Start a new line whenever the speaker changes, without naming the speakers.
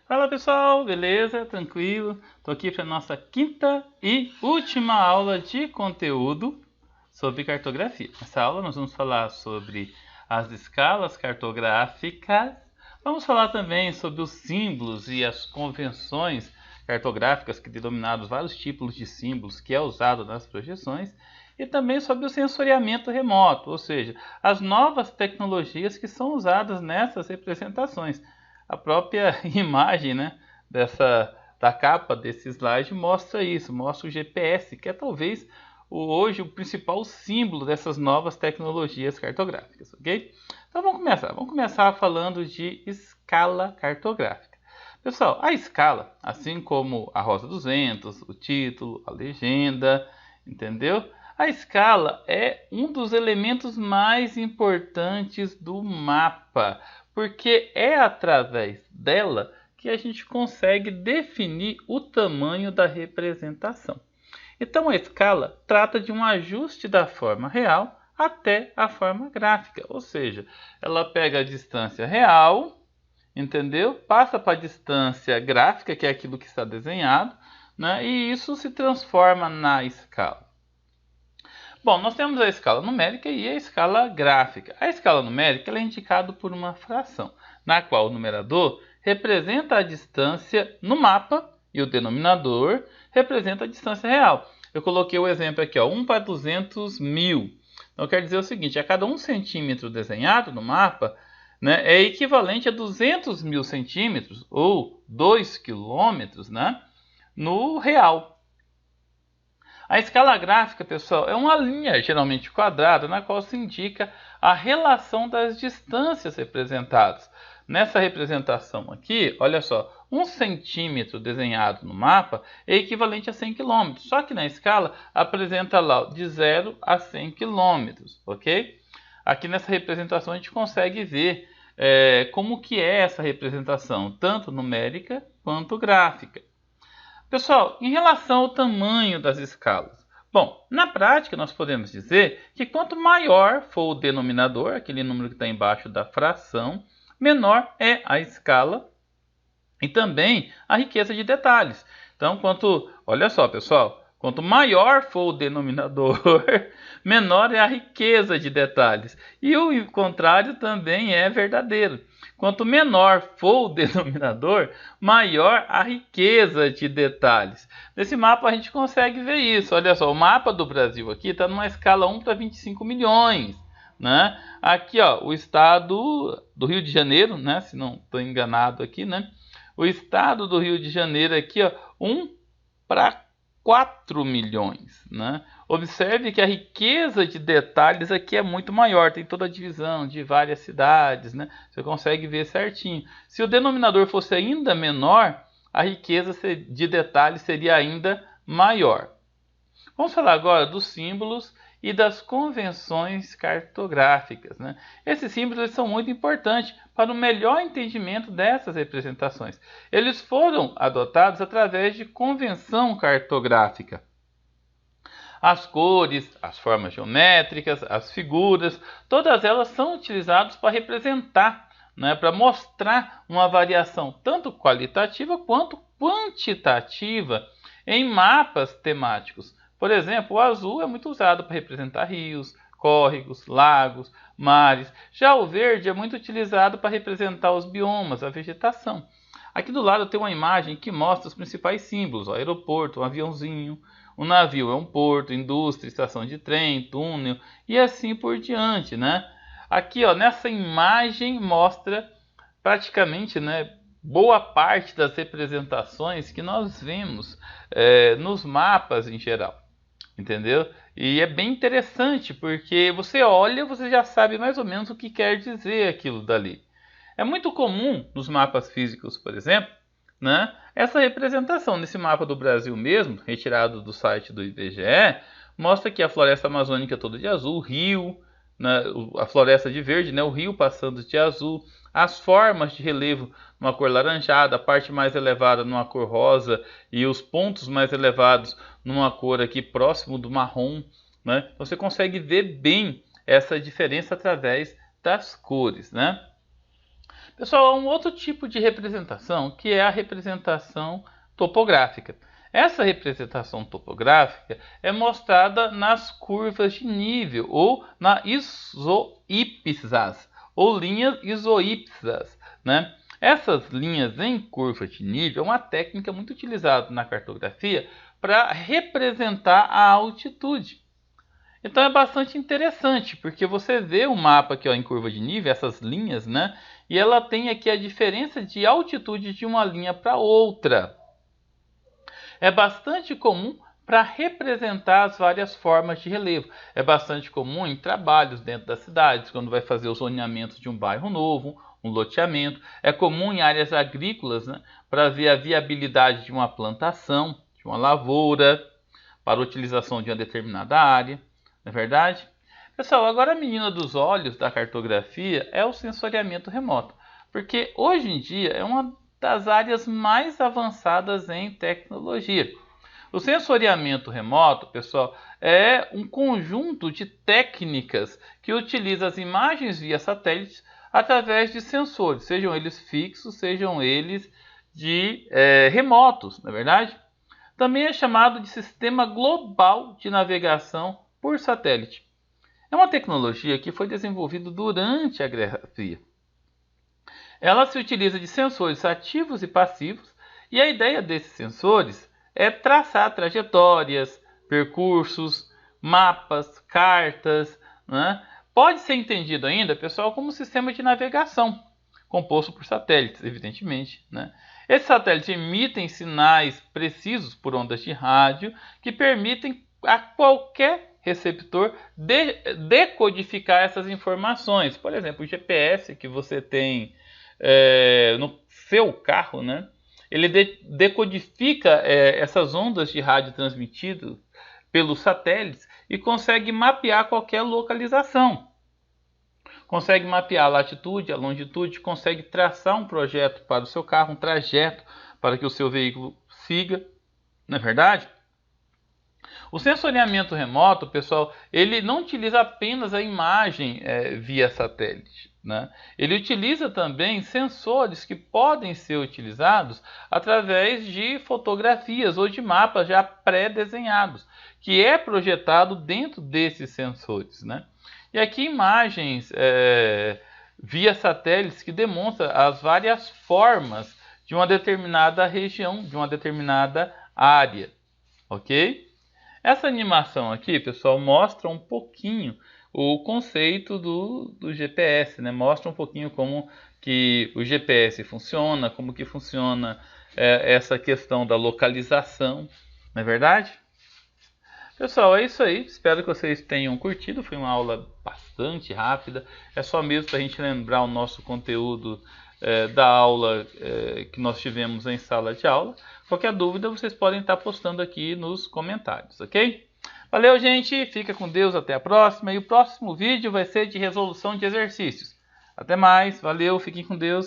Fala pessoal, beleza? Tranquilo? Estou aqui para a nossa quinta e última aula de conteúdo sobre cartografia. Nessa aula nós vamos falar sobre as escalas cartográficas, vamos falar também sobre os símbolos e as convenções cartográficas, que denominados vários tipos de símbolos que é usado nas projeções, e também sobre o sensoriamento remoto, ou seja, as novas tecnologias que são usadas nessas representações. A própria imagem, né, da capa desse slide mostra isso, mostra o GPS, que é talvez hoje o principal símbolo dessas novas tecnologias cartográficas, ok? Então vamos começar falando de escala cartográfica. Pessoal, a escala, assim como a Rosa dos Ventos, o título, a legenda, entendeu? A escala é um dos elementos mais importantes do mapa, porque é através dela que a gente consegue definir o tamanho da representação. Então a escala trata de um ajuste da forma real até a forma gráfica, ou seja, ela pega a distância real, entendeu? Passa para a distância gráfica, que é aquilo que está desenhado, né? E isso se transforma na escala. Bom, nós temos a escala numérica e a escala gráfica. A escala numérica é indicada por uma fração, na qual o numerador representa a distância no mapa e o denominador representa a distância real. Eu coloquei o exemplo aqui, ó, 1 para 200 mil. Então quer dizer o seguinte, a cada 1 centímetro desenhado no mapa, né, é equivalente a 200 mil centímetros, ou 2 quilômetros, né, no real. A escala gráfica, pessoal, é uma linha geralmente quadrada na qual se indica a relação das distâncias representadas. Nessa representação aqui, olha só, 1 centímetro desenhado no mapa é equivalente a 100 km. Só que na escala apresenta lá de 0 a 100 km, ok? Aqui nessa representação a gente consegue ver como que é essa representação, tanto numérica quanto gráfica. Pessoal, em relação ao tamanho das escalas, bom, na prática nós podemos dizer que quanto maior for o denominador, aquele número que está embaixo da fração, menor é a escala e também a riqueza de detalhes. Então, olha só pessoal, quanto maior for o denominador, menor é a riqueza de detalhes. E o contrário também é verdadeiro. Quanto menor for o denominador, maior a riqueza de detalhes. Nesse mapa a gente consegue ver isso. Olha só, o mapa do Brasil aqui está numa escala 1 para 25 milhões. Né? Aqui, ó, o estado do Rio de Janeiro, né? Se não estou enganado aqui, né? O estado do Rio de Janeiro aqui, ó, 1 para 4 milhões. Né? Observe que a riqueza de detalhes aqui é muito maior, tem toda a divisão de várias cidades, né? Você consegue ver certinho. Se o denominador fosse ainda menor, a riqueza de detalhes seria ainda maior. Vamos falar agora dos símbolos e das convenções cartográficas. Né? Esses símbolos são muito importantes para o melhor entendimento dessas representações. Eles foram adotados através de convenção cartográfica. As cores, as formas geométricas, as figuras, todas elas são utilizadas para representar, né, para mostrar uma variação tanto qualitativa quanto quantitativa em mapas temáticos. Por exemplo, o azul é muito usado para representar rios, córregos, lagos, mares. Já o verde é muito utilizado para representar os biomas, a vegetação. Aqui do lado tem uma imagem que mostra os principais símbolos: o aeroporto, um aviãozinho, o navio é um porto, indústria, estação de trem, túnel e assim por diante, né? Aqui, ó, nessa imagem mostra praticamente, né, boa parte das representações que nós vemos nos mapas em geral, entendeu? E é bem interessante porque você olha, você já sabe mais ou menos o que quer dizer aquilo dali. É muito comum nos mapas físicos, por exemplo, né, essa representação. Nesse mapa do Brasil mesmo, retirado do site do IBGE, mostra que a floresta amazônica toda de azul, o rio, né, a floresta de verde, né, o rio passando de azul, as formas de relevo numa cor laranjada, a parte mais elevada numa cor rosa e os pontos mais elevados numa cor aqui próximo do marrom. Né? Você consegue ver bem essa diferença através das cores. Né? Pessoal, há um outro tipo de representação, que é a representação topográfica. Essa representação topográfica é mostrada nas curvas de nível, ou na isoípsas, ou linhas isoípsas, né? Essas linhas em curva de nível é uma técnica muito utilizada na cartografia para representar a altitude. Então é bastante interessante, porque você vê o mapa aqui ó, em curva de nível, essas linhas, né? E ela tem aqui a diferença de altitude de uma linha para outra. É bastante comum para representar as várias formas de relevo. É bastante comum em trabalhos dentro das cidades, quando vai fazer o zoneamento de um bairro novo, um loteamento. É comum em áreas agrícolas, né? Para ver a viabilidade de uma plantação, de uma lavoura, para utilização de uma determinada área. Não é verdade? Pessoal, agora a menina dos olhos da cartografia é o sensoriamento remoto, porque hoje em dia é uma das áreas mais avançadas em tecnologia. O sensoriamento remoto, pessoal, é um conjunto de técnicas que utiliza as imagens via satélite através de sensores, sejam eles fixos, sejam eles de remotos, não é verdade? Também é chamado de Sistema Global de Navegação por Satélite. É uma tecnologia que foi desenvolvida durante a Guerra Fria. Ela se utiliza de sensores ativos e passivos, e a ideia desses sensores é traçar trajetórias, percursos, mapas, cartas, né? Pode ser entendido ainda, pessoal, como um sistema de navegação, composto por satélites, evidentemente, né? Esses satélites emitem sinais precisos por ondas de rádio que permitem a qualquer receptor decodificar essas informações. Por exemplo, o GPS que você tem no seu carro, né? Ele decodifica essas ondas de rádio transmitidas pelos satélites e consegue mapear qualquer localização. Consegue mapear a latitude, a longitude, consegue traçar um projeto para o seu carro, um trajeto para que o seu veículo siga, não é verdade? O sensoriamento remoto, pessoal, ele não utiliza apenas a imagem via satélite, né? Ele utiliza também sensores que podem ser utilizados através de fotografias ou de mapas já pré-desenhados, que é projetado dentro desses sensores, né? E aqui imagens via satélites que demonstram as várias formas de uma determinada região, de uma determinada área, ok? Essa animação aqui, pessoal, mostra um pouquinho o conceito do GPS, né? Mostra um pouquinho como que o GPS funciona, como que funciona essa questão da localização, não é verdade? Pessoal, é isso aí. Espero que vocês tenham curtido. Foi uma aula bastante rápida. É só mesmo para a gente lembrar o nosso conteúdo da aula que nós tivemos em sala de aula. Qualquer dúvida, vocês podem estar postando aqui nos comentários, ok? Valeu, gente. Fica com Deus. Até a próxima. E o próximo vídeo vai ser de resolução de exercícios. Até mais. Valeu. Fiquem com Deus.